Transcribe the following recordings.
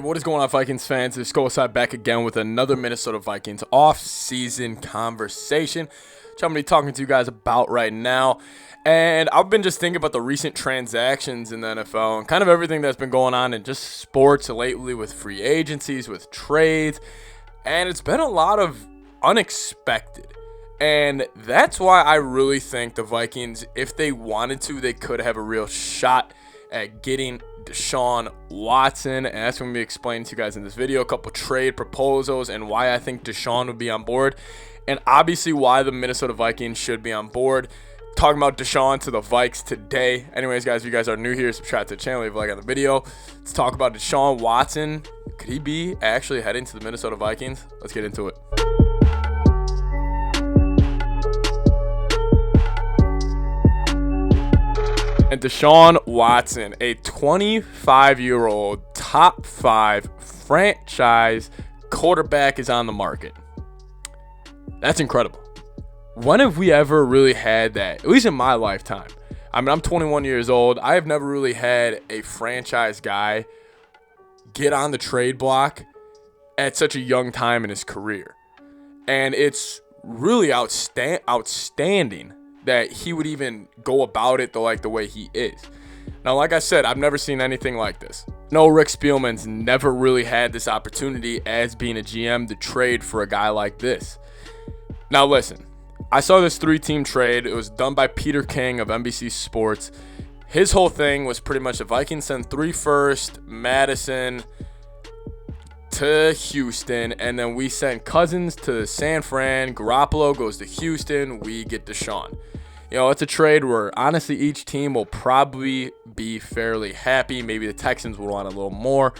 What is going on, Vikings fans? It's Skol back again with another Minnesota Vikings off-season conversation, which I'm going to be talking to you guys about right now. And I've been just thinking about the recent transactions in the NFL and kind of everything that's been going on in just sports lately with free agencies, with trades. And it's been a lot of unexpected. And that's why I really think the Vikings, if they wanted to, they could have a real shot at getting Deshaun Watson. And that's what I'm going to be explaining to you guys in this video. A couple trade proposals and why I think Deshaun would be on board. And obviously why the Minnesota Vikings should be on board. Talking about Deshaun to the Vikes today. Anyways, guys, if you guys are new here, subscribe to the channel, leave a like on the video. Let's talk about Deshaun Watson. Could he be actually heading to the Minnesota Vikings? Let's get into it. And Deshaun Watson, a 25-year-old top 5 franchise quarterback, is on the market. That's incredible. When have we ever really had that? At least in my lifetime. I mean, I'm 21 years old. I have never really had a franchise guy get on the trade block at such a young time in his career. And it's really outstanding that he would even go about it the way he is. Now, like I said, I've never seen anything like this. No, Rick Spielman's never really had this opportunity as being a GM to trade for a guy like this. Now, listen. I saw this 3-team trade. It was done by Peter King of NBC Sports. His whole thing was pretty much the Vikings send 3 first, Madison to Houston, and then we send Cousins to San Fran. Garoppolo goes to Houston. We get Deshaun. You know, it's a trade where honestly each team will probably be fairly happy. Maybe the Texans will want a little more.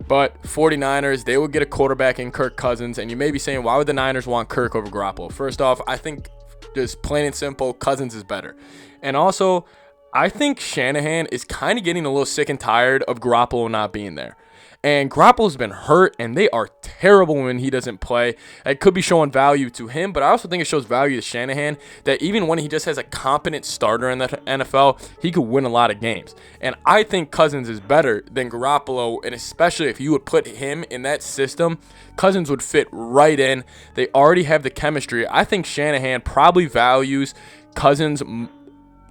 But 49ers, they would get a quarterback in Kirk Cousins. And you may be saying, why would the Niners want Kirk over Garoppolo? First off, I think just plain and simple, Cousins is better. And also, I think Shanahan is kind of getting a little sick and tired of Garoppolo not being there. And Garoppolo's been hurt, and they are terrible when he doesn't play. It could be showing value to him, but I also think it shows value to Shanahan that even when he just has a competent starter in the NFL, he could win a lot of games. And I think Cousins is better than Garoppolo, and especially if you would put him in that system, Cousins would fit right in. They already have the chemistry. I think Shanahan probably values Cousins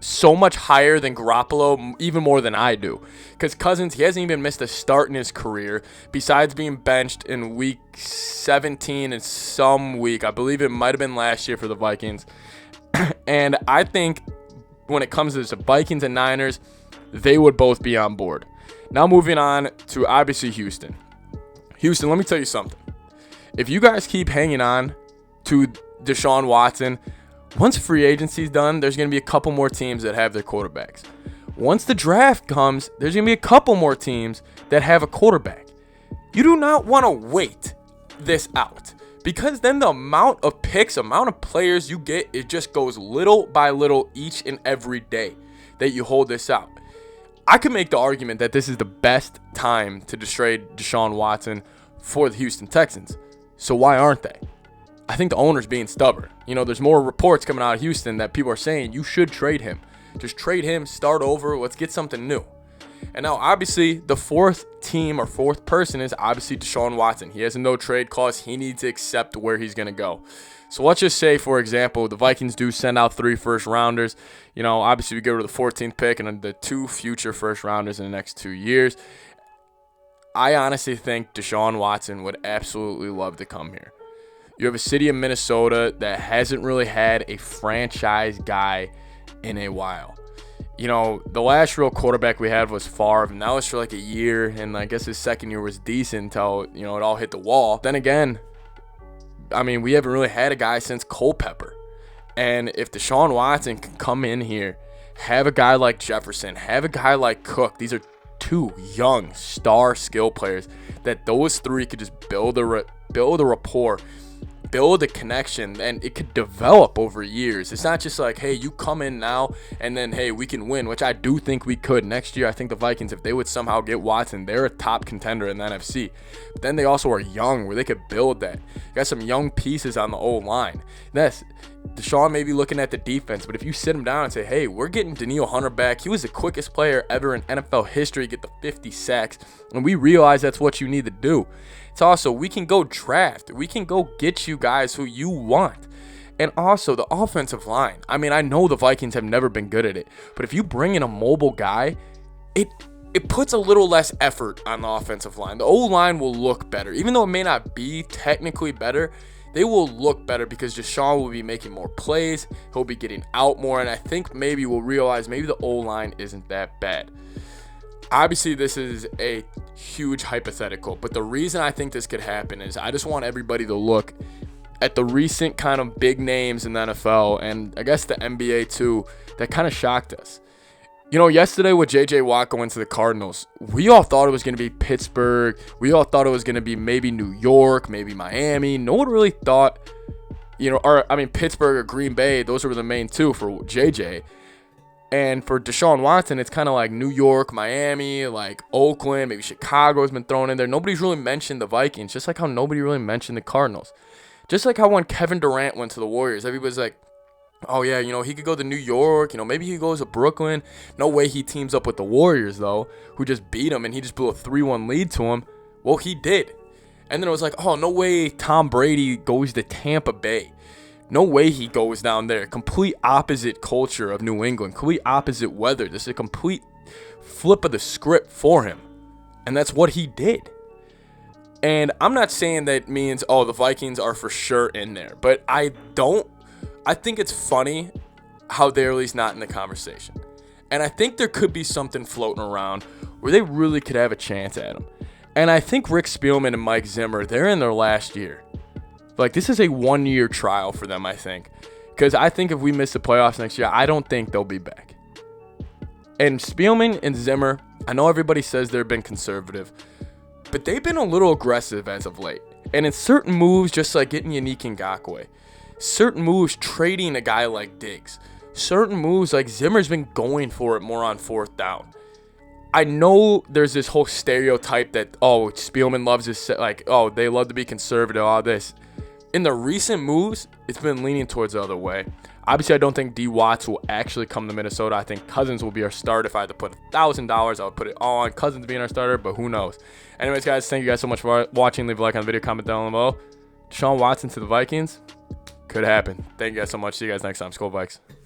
so much higher than Garoppolo, even more than I do. Because Cousins, he hasn't even missed a start in his career, besides being benched in week 17 in some week. I believe it might have been last year for the Vikings. And I think when it comes to the Vikings and Niners, they would both be on board. Now moving on to obviously Houston. Houston, let me tell you something. If you guys keep hanging on to Deshaun Watson, once free agency is done, there's going to be a couple more teams that have their quarterbacks. Once the draft comes, there's going to be a couple more teams that have a quarterback. You do not want to wait this out, because then the amount of picks, amount of players you get, it just goes little by little each and every day that you hold this out. I could make the argument that this is the best time to trade Deshaun Watson for the Houston Texans. So why aren't they? I think the owner's being stubborn. You know, there's more reports coming out of Houston that people are saying you should trade him. Just trade him, start over, let's get something new. And now, obviously, the fourth team or fourth person is obviously Deshaun Watson. He has a no-trade clause. He needs to accept where he's going to go. So let's just say, for example, the Vikings do send out 3 first-rounders. You know, obviously, we go to the 14th pick and the 2 future first-rounders in the next 2 years. I honestly think Deshaun Watson would absolutely love to come here. You have a city of Minnesota that hasn't really had a franchise guy in a while. You know, the last real quarterback we had was Favre, and that was for like a year, and I guess his second year was decent until, you know, it all hit the wall. Then again, I mean, we haven't really had a guy since Culpepper. And if Deshaun Watson can come in here, have a guy like Jefferson, have a guy like Cook, these are 2 young star skill players that those 3 could just build a rapport, build a connection, and it could develop over years. It's not just like, hey, you come in now and then, hey, we can win, which I do think we could. Next year, I think the Vikings, if they would somehow get Watson, they're a top contender in the NFC. But then they also are young where they could build that. You got some young pieces on the O-line. Deshaun may be looking at the defense, but if you sit him down and say, hey, we're getting Danielle Hunter back. He was the quickest player ever in NFL history to get the 50 sacks, and we realize that's what you need to do. It's also, we can go draft. We can go get you guys who you want. And also, the offensive line. I mean, I know the Vikings have never been good at it, but if you bring in a mobile guy, it puts a little less effort on the offensive line. The O-line will look better. Even though it may not be technically better, they will look better because Deshaun will be making more plays. He'll be getting out more, and I think maybe we'll realize maybe the O-line isn't that bad. Obviously, this is a huge hypothetical, but the reason I think this could happen is I just want everybody to look at the recent kind of big names in the NFL, and I guess the NBA too, that kind of shocked us. You know, yesterday with J.J. Watt going to the Cardinals, we all thought it was going to be Pittsburgh. We all thought it was going to be maybe New York, maybe Miami. No one really thought, Pittsburgh or Green Bay. Those were the main two for J.J. And for Deshaun Watson, it's kind of like New York, Miami, like Oakland, maybe Chicago has been thrown in there. Nobody's really mentioned the Vikings, just like how nobody really mentioned the Cardinals. Just like how when Kevin Durant went to the Warriors, everybody's like, oh, yeah, he could go to New York. Maybe he goes to Brooklyn. No way he teams up with the Warriors, though, who just beat him, and he just blew a 3-1 lead to him. Well, he did. And then it was like, oh, no way Tom Brady goes to Tampa Bay. No way he goes down there. Complete opposite culture of New England. Complete opposite weather. This is a complete flip of the script for him. And that's what he did. And I'm not saying that means, the Vikings are for sure in there. But I think it's funny how they're at least not in the conversation. And I think there could be something floating around where they really could have a chance at them. And I think Rick Spielman and Mike Zimmer, they're in their last year. Like, this is a 1-year trial for them, I think. Because I think if we miss the playoffs next year, I don't think they'll be back. And Spielman and Zimmer, I know everybody says they've been conservative, but they've been a little aggressive as of late. And in certain moves, just like getting Yannick Ngakoue, certain moves trading a guy like Diggs, certain moves like Zimmer's been going for it more on 4th down. I know there's this whole stereotype that, Spielman loves this, they love to be conservative, all this. In the recent moves, it's been leaning towards the other way. Obviously, I don't think D. Watts will actually come to Minnesota. I think Cousins will be our starter. If I had to put $1,000, I would put it all on Cousins being our starter, but who knows. Anyways, guys, thank you guys so much for watching. Leave a like on the video, comment down below. Deshaun Watson to the Vikings. Could happen. Thank you guys so much. See you guys next time. Skol Vikes.